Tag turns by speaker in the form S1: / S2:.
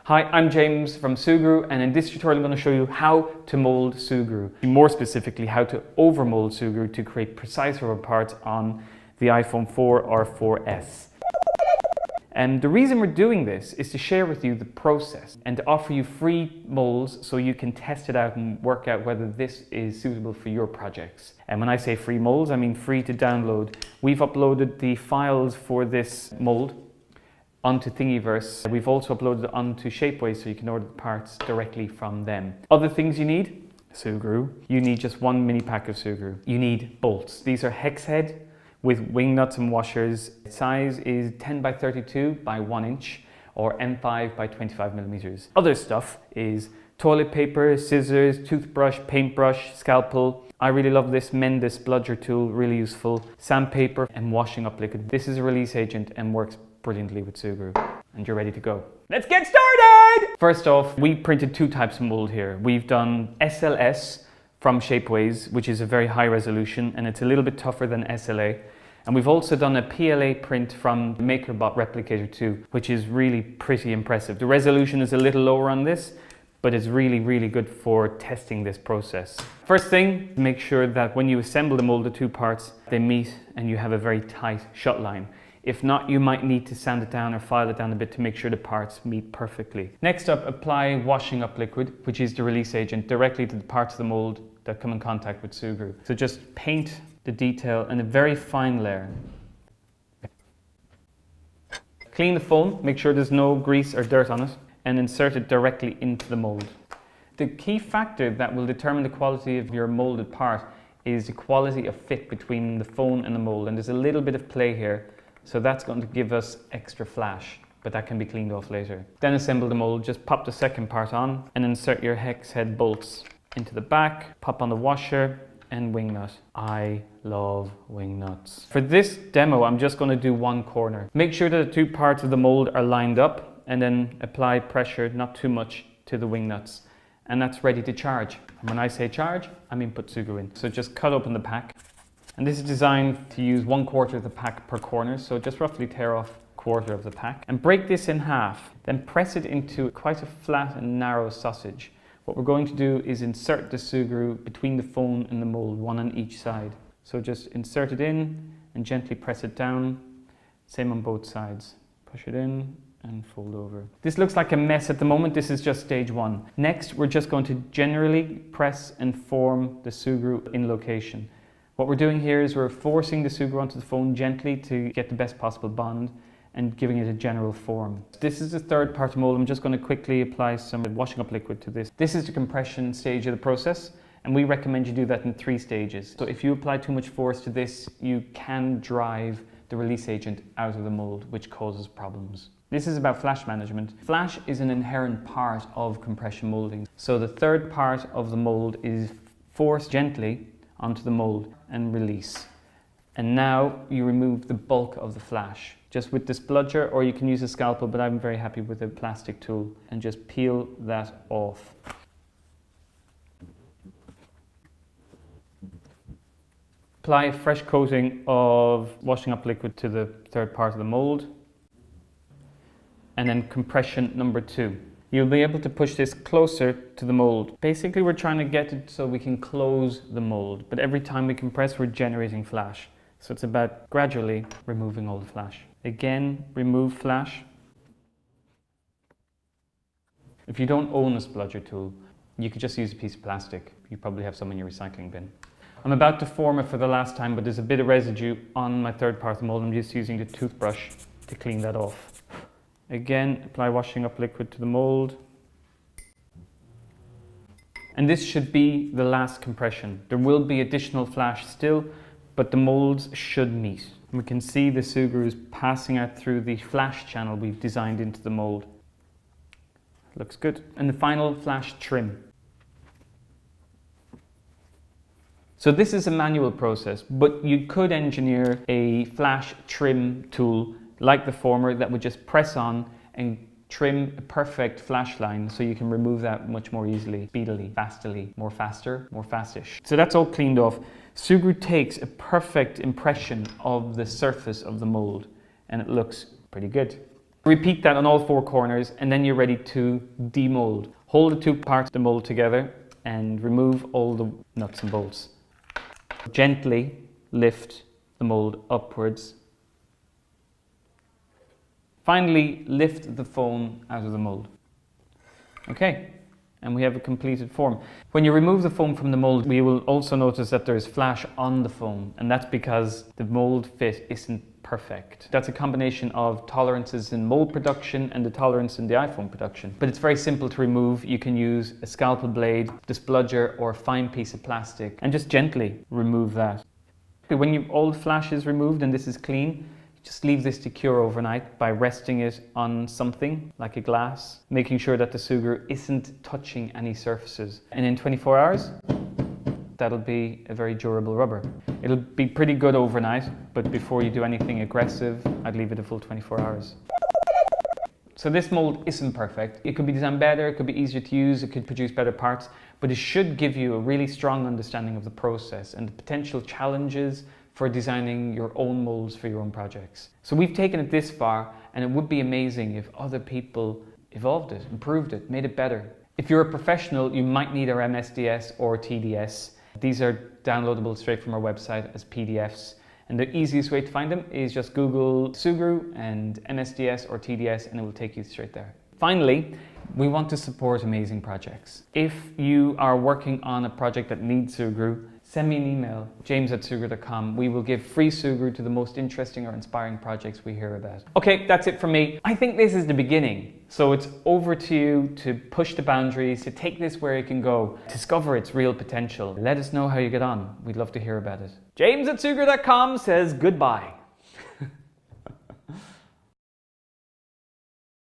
S1: Hi, I'm James from Sugru, and in this tutorial I'm going to show you how to mold Sugru. More specifically, how to overmold Sugru to create precise rubber parts on the iPhone 4 or 4S. And the reason we're doing this is to share with you the process and to offer you free molds so you can test it out and work out whether this is suitable for your projects. And when I say free molds, I mean free to download. We've uploaded the files for this mold onto Thingiverse. We've also uploaded it onto Shapeways so you can order the parts directly from them. Other things you need: Sugru. You need just one mini pack of Sugru. You need bolts. These are hex head with wing nuts and washers. Size is 10 by 32 by 1 inch or M5 by 25 millimeters. Other stuff is toilet paper, scissors, toothbrush, paintbrush, scalpel. I really love this Mendus bludger tool, really useful. Sandpaper and washing up liquid. This is a release agent and works brilliantly with Sugru. And you're ready to go. Let's get started! First off, we printed two types of mold here. We've done SLS from Shapeways, which is a very high resolution, and it's a little bit tougher than SLA. And we've also done a PLA print from MakerBot Replicator 2, which is really pretty impressive. The resolution is a little lower on this, but it's really, really good for testing this process. First thing, make sure that when you assemble the mold, the two parts, they meet and you have a very tight shut line. If not, you might need to sand it down or file it down a bit to make sure the parts meet perfectly. Next up, apply washing up liquid, which is the release agent, directly to the parts of the mold that come in contact with Sugru. So just paint the detail in a very fine layer. Clean the foam, make sure there's no grease or dirt on it, and insert it directly into the mold. The key factor that will determine the quality of your molded part is the quality of fit between the foam and the mold, and there's a little bit of play here. So that's going to give us extra flash, but that can be cleaned off later. Then assemble the mold, just pop the second part on and insert your hex head bolts into the back, pop on the washer and wing nut. I love wing nuts. For this demo, I'm just going to do one corner. Make sure that the two parts of the mold are lined up and then apply pressure, not too much, to the wing nuts. And that's ready to charge. And when I say charge, I mean put Sugru in. So just cut open the pack. And this is designed to use 1/4 of the pack per corner, so just roughly tear off 1/4 of the pack. And break this in half, then press it into quite a flat and narrow sausage. What we're going to do is insert the Sugru between the foam and the mold, one on each side. So just insert it in and gently press it down. Same on both sides. Push it in and fold over. This looks like a mess at the moment. This is just stage one. Next, we're just going to generally press and form the Sugru in location. What we're doing here is we're forcing the Sugru onto the foam gently to get the best possible bond and giving it a general form. This is the third part of the mold. I'm just going to quickly apply some washing up liquid to this. This is the compression stage of the process, and we recommend you do that in 3 stages. So if you apply too much force to this, you can drive the release agent out of the mold, which causes problems. This is about flash management. Flash is an inherent part of compression molding. So the third part of the mold is force gently onto the mold and release. And now you remove the bulk of the flash just with this bludger, or you can use a scalpel, but I'm very happy with a plastic tool, and just peel that off. Apply a fresh coating of washing up liquid to the third part of the mold, and then compression number 2. You'll be able to push this closer to the mold. Basically, we're trying to get it so we can close the mold, but every time we compress, we're generating flash. So it's about gradually removing all the flash. Again, remove flash. If you don't own a bludger tool, you could just use a piece of plastic. You probably have some in your recycling bin. I'm about to form it for the last time, but there's a bit of residue on my third part of the mold. I'm just using the toothbrush to clean that off. Again, apply washing up liquid to the mold. And this should be the last compression. There will be additional flash still, but the molds should meet. And we can see the Sugru is passing out through the flash channel we've designed into the mold. Looks good. And the final flash trim. So this is a manual process, but you could engineer a flash trim tool like the former that would just press on and trim a perfect flash line so you can remove that much more easily, speedily, fastly, more fastish. So that's all cleaned off. Sugru takes a perfect impression of the surface of the mold and it looks pretty good. Repeat that on all 4 corners and then you're ready to demold. Hold the 2 parts of the mold together and remove all the nuts and bolts. Gently lift the mold upwards. Finally, lift the foam out of the mold. Okay, and we have a completed form. When you remove the foam from the mold, we will also notice that there is flash on the foam, and that's because the mold fit isn't perfect. That's a combination of tolerances in mold production and the tolerance in the iPhone production. But it's very simple to remove. You can use a scalpel blade, disbludger, or a fine piece of plastic and just gently remove that. When all the flash is removed and this is clean, just leave this to cure overnight by resting it on something like a glass, making sure that the Sugru isn't touching any surfaces. And in 24 hours, that'll be a very durable rubber. It'll be pretty good overnight, but before you do anything aggressive, I'd leave it a full 24 hours. So this mold isn't perfect. It could be designed better, it could be easier to use, it could produce better parts, but it should give you a really strong understanding of the process and the potential challenges for designing your own molds for your own projects. So we've taken it this far, and it would be amazing if other people evolved it, improved it, made it better. If you're a professional, you might need our MSDS or TDS. These are downloadable straight from our website as PDFs. And the easiest way to find them is just Google Sugru and MSDS or TDS and it will take you straight there. Finally, we want to support amazing projects. If you are working on a project that needs Sugru, send me an email, james@sugru.com. We will give free Sugru to the most interesting or inspiring projects we hear about. Okay, that's it from me. I think this is the beginning. So it's over to you to push the boundaries, to take this where it can go, discover its real potential. Let us know how you get on. We'd love to hear about it. James@sugru.com says goodbye.